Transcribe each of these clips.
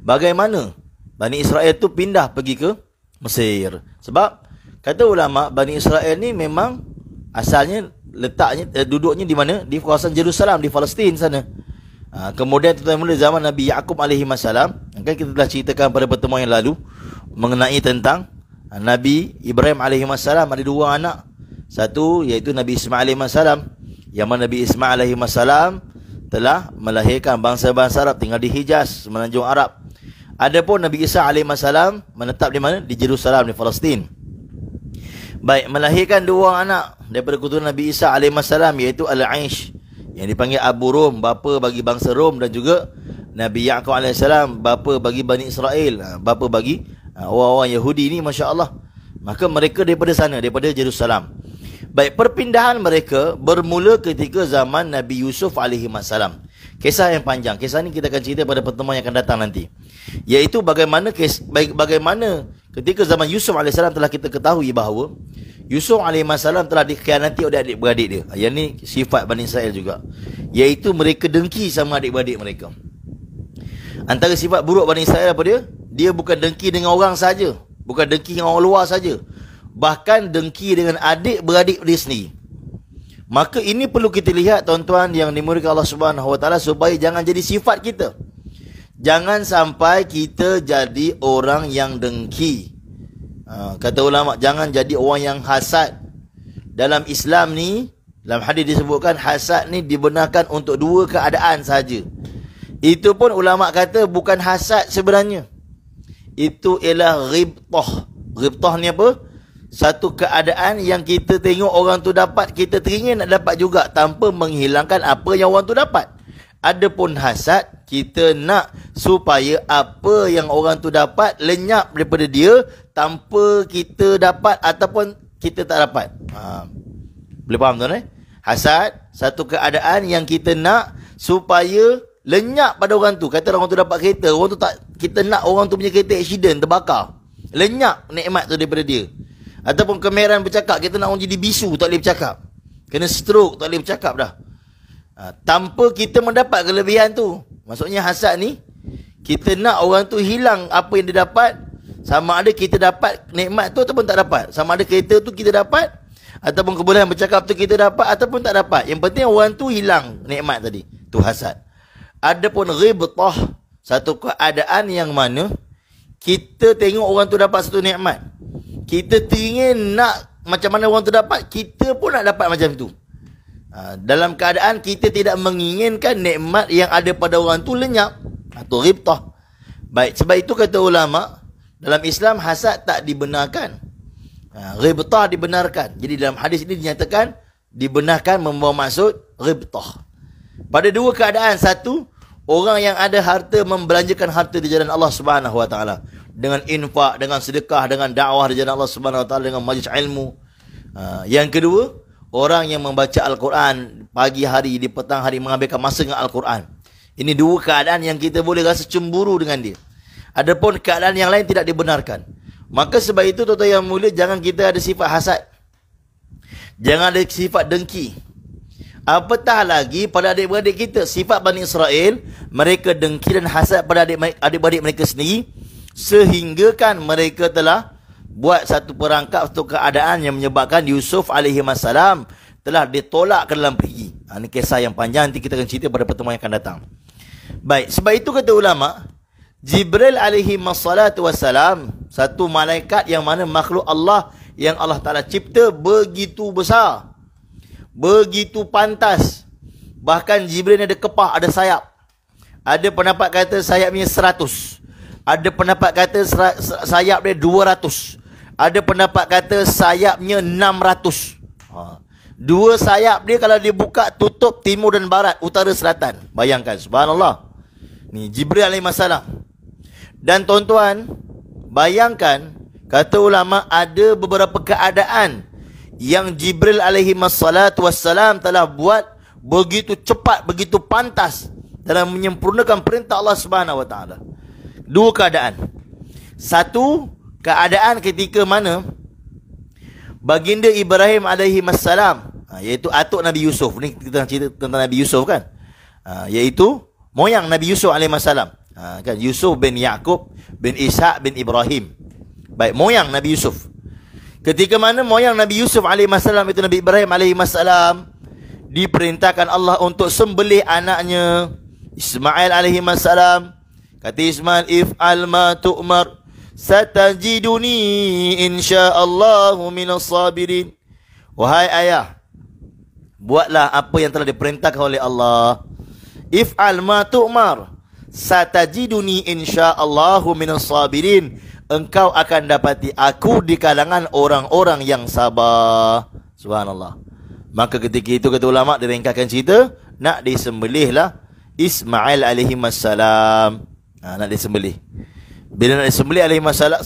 bagaimana Bani Israel tu pindah pergi ke Mesir. Sebab kata ulama, Bani Israel ni memang asalnya letaknya duduknya di mana? Di kawasan Jerusalem, di Palestin sana. Kemudian mula zaman Nabi Yaqub alaihi salam, kan kita telah ceritakan pada pertemuan yang lalu mengenai tentang Nabi Ibrahim alaihi salam ada dua anak. Satu iaitu Nabi Ismail alaihi salam, yang mana Nabi Ismail alaihi salam telah melahirkan bangsa-bangsa Arab tinggal di Hijaz, semenanjung Arab. Adapun Nabi Isa alaihi salam menetap di mana? Di Jerusalem, di Palestin. Baik, melahirkan dua anak daripada keturunan Nabi Isa alaihi salam, iaitu Al-Aish yang dipanggil Abu Rom, bapa bagi bangsa Rom, dan juga Nabi Yaqub alaihi salam, bapa bagi Bani Israel, bapa bagi orang-orang Yahudi ni, masya-Allah. Maka mereka daripada sana, daripada Jerusalem. Baik, perpindahan mereka bermula ketika zaman Nabi Yusuf alaihi salam. Kisah yang panjang. Kisah ni kita akan cerita pada pertemuan yang akan datang nanti. Iaitu bagaimana ketika zaman Yusuf alaihi salam telah kita ketahui bahawa Yusuf alaihi salam telah dikhianati oleh adik-beradik dia. Yang ni sifat Bani Israel juga. Iaitu mereka dengki sama adik-beradik mereka. Antara sifat buruk Bani Israel apa dia? Dia bukan dengki dengan orang saja, bukan dengki dengan orang luar saja, bahkan dengki dengan adik-beradik dia sendiri. Maka ini perlu kita lihat, tuan-tuan yang dimuliakan Allah Subhanahu Wa Taala, supaya jangan jadi sifat kita. Jangan sampai kita jadi orang yang dengki. Kata ulama, jangan jadi orang yang hasad. Dalam Islam ni, dalam hadis disebutkan hasad ni dibenarkan untuk dua keadaan saja. Itu pun ulama kata bukan hasad sebenarnya. Itu ialah ghibtah. Ghibtah ni apa? Satu keadaan yang kita tengok orang tu dapat, kita teringin nak dapat juga tanpa menghilangkan apa yang orang tu dapat. Adapun hasad, kita nak supaya apa yang orang tu dapat lenyap daripada dia tanpa kita dapat ataupun kita tak dapat. Boleh faham tuan? Hasad, satu keadaan yang kita nak supaya lenyap pada orang tu. Kata orang tu dapat kereta, orang tu tak, kita nak orang tu punya kereta accident, terbakar. Lenyap nikmat tu daripada dia. Ataupun kemerahan bercakap, kita nak orang jadi bisu, tak boleh bercakap. Kena stroke, tak boleh bercakap dah. Tanpa kita mendapat kelebihan tu. Maksudnya hasad ni, kita nak orang tu hilang apa yang dia dapat. Sama ada kita dapat nikmat tu ataupun tak dapat. Sama ada kereta tu kita dapat, ataupun kebolehan bercakap tu kita dapat, ataupun tak dapat. Yang penting orang tu hilang nikmat tadi. Tu hasad. Adapun ghibtah, satu keadaan yang mana kita tengok orang tu dapat satu nikmat, kita teringin nak macam mana orang tu dapat, kita pun nak dapat macam tu. Dalam keadaan kita tidak menginginkan nikmat yang ada pada orang tu lenyap. Atau ghibtah. Baik, sebab itu kata ulama, dalam Islam hasad tak dibenarkan. Ghibtah dibenarkan. Jadi dalam hadis ini dinyatakan dibenarkan membawa maksud ghibtah. Pada dua keadaan. Satu, orang yang ada harta membelanjakan harta di jalan Allah Subhanahu Wa Taala dengan infak, dengan sedekah, dengan dakwah di jalan Allah Subhanahu Wa Taala, dengan majlis ilmu. Yang kedua, orang yang membaca Al-Quran pagi hari, di petang hari, menghabiskan masa dengan Al-Quran. Ini dua keadaan yang kita boleh rasa cemburu dengan dia. Adapun keadaan yang lain tidak dibenarkan. Maka sebab itu tuan-tuan yang mulia, jangan kita ada sifat hasad, jangan ada sifat dengki. Apatah lagi pada adik-beradik kita. Sifat Bani Israel, mereka dengki dan hasad pada adik-beradik mereka sendiri, sehingga kan mereka telah buat satu perangkap, satu keadaan yang menyebabkan Yusuf alaihi salam telah ditolak ke dalam perigi. Ini kisah yang panjang, nanti kita akan cerita pada pertemuan yang akan datang. Baik, sebab itu kata ulama, Jibril alaihi wassalam, satu malaikat yang mana makhluk Allah yang Allah Ta'ala cipta begitu besar, begitu pantas. Bahkan Jibril ni ada kepah, ada sayap. Ada pendapat kata sayapnya 100. Ada pendapat kata sayap dia 200. Ada pendapat kata sayapnya 600. Dua sayap dia kalau dia buka, tutup timur dan barat, utara selatan. Bayangkan, subhanallah. Ni Jibril alaihi salam. Dan tuan-tuan, bayangkan, kata ulama, ada beberapa keadaan yang Jibril alaihi wassalam telah buat begitu cepat, begitu pantas dalam menyempurnakan perintah Allah Subhanahu Wa Taala. Dua keadaan. Satu, keadaan ketika mana baginda Ibrahim alaihi salam, iaitu atuk Nabi Yusuf. Ni kita cerita tentang Nabi Yusuf kan, iaitu moyang Nabi Yusuf alaihi salam. Kan Yusuf bin Yaqub bin Ishaq bin Ibrahim. Baik, moyang Nabi Yusuf. Ketika mana moyang Nabi Yusuf alaihissalam itu Nabi Ibrahim alaihissalam diperintahkan Allah untuk sembelih anaknya Ismail alaihissalam. Kata Ismail, if'al ma tu'mar satajiduni insyaallahu minas sabirin. Wahai ayah, buatlah apa yang telah diperintahkan oleh Allah. If'al ma tu'mar satajiduni insyaallahu minas sabirin. Engkau akan dapati aku di kalangan orang-orang yang sabar. Subhanallah. Maka ketika itu kata ulama, direngkahkan cerita, nak disembelihlah Ismail alaihissalam. Nak disembelih. Bila nak disembelih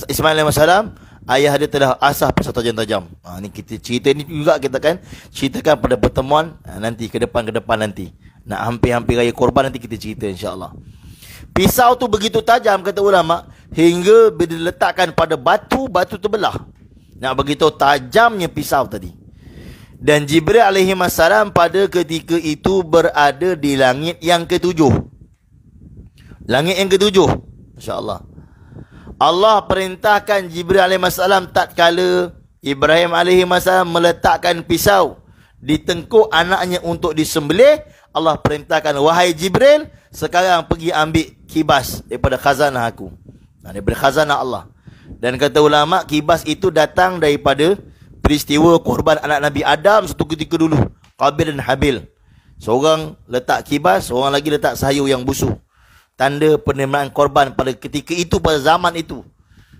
Ismail alaihissalam, ayah dia telah asah pisau tajam-tajam. Ni kita cerita ni juga kita kan ceritakan pada pertemuan nanti ke depan nanti. Nak hampir-hampir raya korban nanti kita cerita insya-Allah. Pisau tu begitu tajam kata ulama, hingga bila diletakkan pada batu terbelah. Nak begitu tajamnya pisau tadi. Dan Jibril alaihissalam pada ketika itu berada di langit yang ketujuh. Langit yang ketujuh. Masya-Allah. Allah perintahkan Jibril alaihissalam tatkala Ibrahim alaihissalam meletakkan pisau di tengkuk anaknya untuk disembelih, Allah perintahkan, wahai Jibril, sekarang pergi ambil kibas daripada khazanah aku. Daripada khazanah Allah. Dan kata ulama, kibas itu datang daripada peristiwa korban anak Nabi Adam satu ketika dulu, Qabil dan Habil. Seorang letak kibas, seorang lagi letak sayur yang busuk. Tanda penerimaan korban pada ketika itu, pada zaman itu.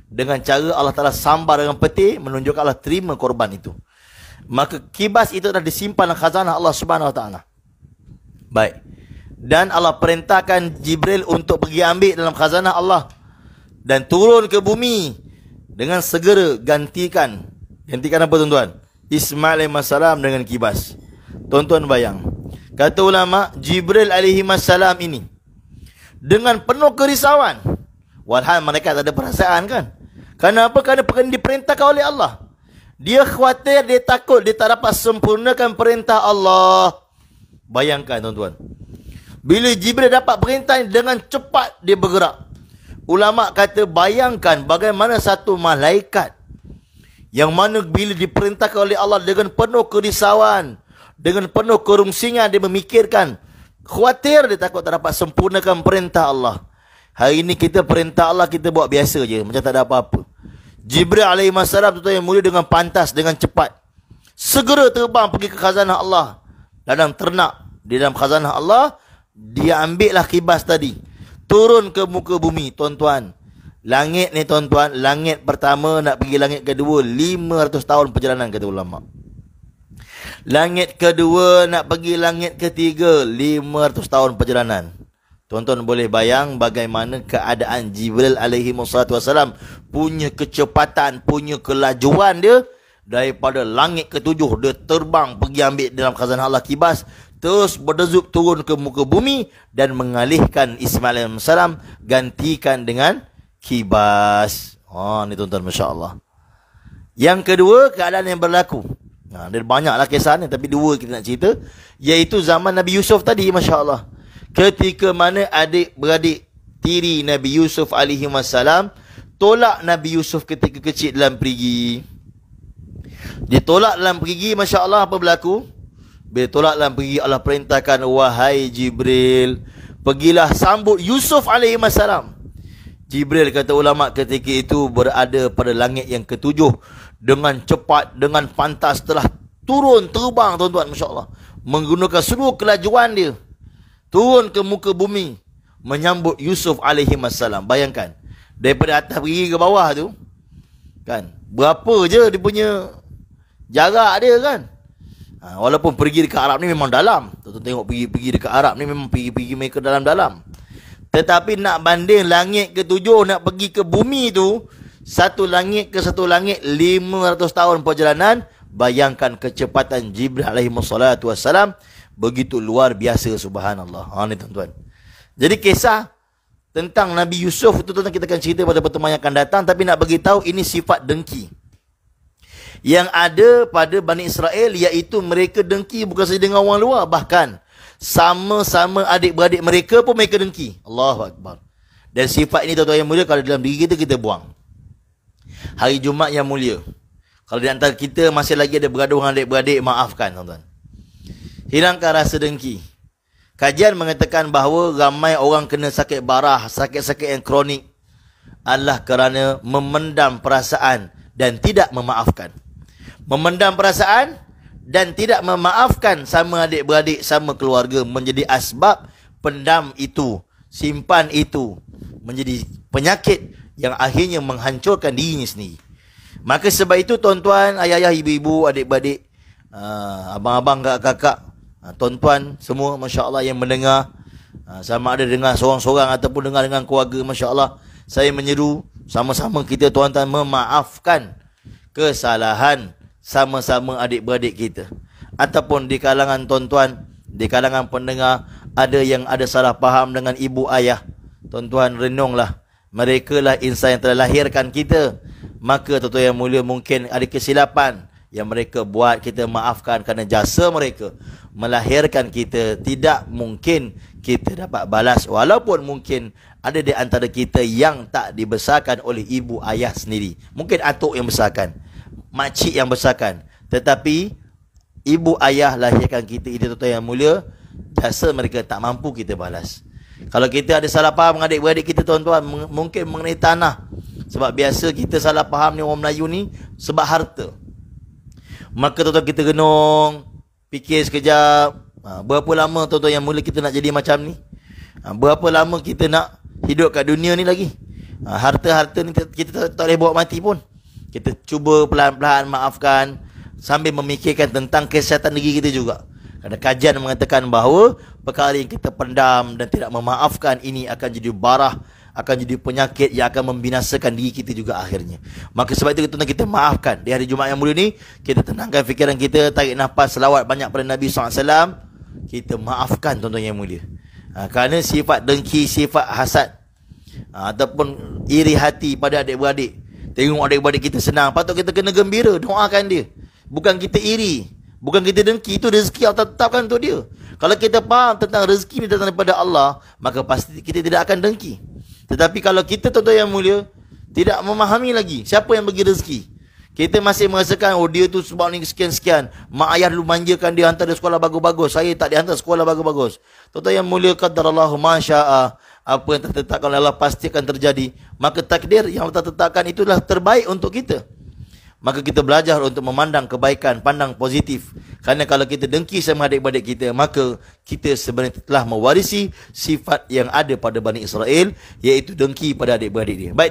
Dengan cara Allah Ta'ala sambar dengan peti, menunjukkan Allah terima korban itu. Maka kibas itu dah disimpan dalam khazanah Allah Subhanahu Wa Ta'ala. Baik. Dan Allah perintahkan Jibril untuk pergi ambil dalam khazanah Allah. Dan turun ke bumi. Dengan segera gantikan apa tuan-tuan? Ismail alaihissalam dengan kibas. Tuan-tuan bayang. Kata ulama, Jibril alaihissalam ini dengan penuh kerisauan. Walhal mereka tak ada perasaan kan? Kenapa? Kerana diperintahkan oleh Allah. Dia khawatir, dia takut, dia tak dapat sempurnakan perintah Allah. Bayangkan tuan-tuan. Bila Jibril dapat perintah dengan cepat dia bergerak. Ulama kata bayangkan bagaimana satu malaikat yang mana bila diperintahkan oleh Allah dengan penuh kerisauan, dengan penuh kerungsingan, dia memikirkan, khawatir, dia takut tak dapat sempurnakan perintah Allah. Hari ini kita perintah Allah kita buat biasa je, macam tak ada apa-apa. Jibril alaihissalam tu yang mulia dengan pantas, dengan cepat, segera terbang pergi ke khazanah Allah. Dalam ternak, di dalam khazanah Allah, dia ambillah kibas tadi, turun ke muka bumi. Tuan-tuan, langit ni tuan-tuan, langit pertama nak pergi langit kedua 500 tahun perjalanan kata ulama. Langit kedua nak pergi langit ketiga 500 tahun perjalanan. Tuan-tuan boleh bayang bagaimana keadaan Jibril alaihi wassalam punya kecepatan, punya kelajuan dia. Daripada langit ketujuh dia terbang pergi ambil dalam khazanah Allah kibas, terus berdezuk turun ke muka bumi dan mengalihkan Ismail alaihissalam, gantikan dengan kibas. Ni tuan-tuan, masya-Allah. Yang kedua, keadaan yang berlaku. Dia banyaklah kisah ni, tapi dua kita nak cerita, iaitu zaman Nabi Yusuf tadi, masya-Allah. Ketika mana adik-beradik tiri Nabi Yusuf alaihi wassalam tolak Nabi Yusuf ketika kecil dalam perigi. Ditolak dalam perigi, masya-Allah, apa berlaku? Bila tolak dalam perigi, Allah perintahkan, wahai Jibril, pergilah sambut Yusuf alaihi wassalam. Jibril kata ulama ketika itu berada pada langit yang ketujuh, dengan cepat, dengan pantas telah turun terbang tuan-tuan, masya-Allah, menggunakan seluruh kelajuan dia, turun ke muka bumi menyambut Yusuf alaihi wassalam. Bayangkan daripada atas pergi ke bawah tu kan, berapa je dia punya jarak dia kan. Walaupun pergi dekat Arab ni memang dalam. Tuan-tuan tengok pergi dekat Arab ni memang pergi mereka dalam-dalam. Tetapi nak banding langit ketujuh nak pergi ke bumi tu, satu langit ke satu langit 500 tahun perjalanan. Bayangkan kecepatan Jibril alaihi wassalam, begitu luar biasa, subhanallah. Ni tuan-tuan. Jadi kisah tentang Nabi Yusuf itu tuan-tuan kita akan cerita pada pertemuan yang akan datang, tapi nak bagi tahu ini sifat dengki yang ada pada Bani Israel, iaitu mereka dengki bukan saja dengan orang luar, bahkan sama-sama adik-beradik mereka pun mereka dengki. Allahu Akbar. Dan sifat ini tuan-tuan yang mulia, kalau dalam diri kita, kita buang. Hari Jumaat yang mulia, kalau di antara kita masih lagi ada bergaduh dengan adik-beradik, maafkan tuan-tuan. Hilangkan rasa dengki. Kajian mengatakan bahawa ramai orang kena sakit barah, sakit-sakit yang kronik adalah kerana memendam perasaan dan tidak memaafkan. Memendam perasaan dan tidak memaafkan sama adik-beradik, sama keluarga menjadi asbab pendam itu, simpan itu, menjadi penyakit yang akhirnya menghancurkan dirinya sendiri. Maka sebab itu tuan-tuan, ayah-ayah, ibu-ibu, adik-beradik, abang-abang, kakak-kakak, tuan-tuan semua, Masya Allah yang mendengar, sama ada dengar seorang-seorang ataupun dengar dengan keluarga, Masya Allah, saya menyeru sama-sama kita tuan-tuan memaafkan kesalahan sama-sama adik-beradik kita. Ataupun di kalangan tuan-tuan, di kalangan pendengar, ada yang ada salah faham dengan ibu ayah, tuan-tuan renunglah, mereka lah insan yang telah lahirkan kita. Maka tuan-tuan yang mulia, mungkin ada kesilapan yang mereka buat, kita maafkan kerana jasa mereka melahirkan kita. Tidak mungkin kita dapat balas, walaupun mungkin ada di antara kita yang tak dibesarkan oleh ibu ayah sendiri. Mungkin atuk yang besarkan, makcik yang besarkan, tetapi ibu ayah lahirkan kita itu tuan-tuan yang mulia, jasa mereka tak mampu kita balas. Kalau kita ada salah faham dengan adik-beradik kita tuan-tuan, mungkin mengenai tanah, sebab biasa kita salah faham ni orang Melayu ni sebab harta. Maka tuan-tuan kita renung, fikir sekejap, berapa lama tuan-tuan yang mulia kita nak jadi macam ni? Berapa lama kita nak hidup kat dunia ni lagi? Harta-harta ni kita tak boleh bawa mati pun. Kita cuba pelan-pelan maafkan, sambil memikirkan tentang kesihatan diri kita juga. Kerana kajian mengatakan bahawa perkara yang kita pendam dan tidak memaafkan ini akan jadi barah, akan jadi penyakit yang akan membinasakan diri kita juga akhirnya. Maka sebab itu kita maafkan. Di hari Jumaat yang mulia ni, kita tenangkan fikiran kita, tarik nafas, selawat banyak pada Nabi SAW. Kita maafkan tuan-tuan yang mulia. Kerana sifat dengki, sifat hasad, ataupun iri hati pada adik-beradik, tengok adik-beradik kita senang, patut kita kena gembira, doakan dia. Bukan kita iri, bukan kita dengki. Itu rezeki Allah tetapkan untuk dia. Kalau kita faham tentang rezeki ni datang daripada Allah, maka pasti kita tidak akan dengki. Tetapi kalau kita tuan-tuan yang mulia tidak memahami lagi siapa yang bagi rezeki, kita masih merasakan, oh dia tu sebab ni sekian-sekian, mak ayah dulu manjakan dia, hantar dia sekolah bagus-bagus, saya tak dihantar sekolah bagus-bagus. Tuan-tuan yang mulia, qadarallahu ma syaa, apa yang tertetapkan oleh Allah pasti akan terjadi. Maka takdir yang Allah tetapkan itulah terbaik untuk kita. Maka kita belajar untuk memandang kebaikan, pandang positif. Kerana kalau kita dengki sama adik-beradik kita, maka kita sebenarnya telah mewarisi sifat yang ada pada Bani Israel, iaitu dengki pada adik-beradik dia. Baik.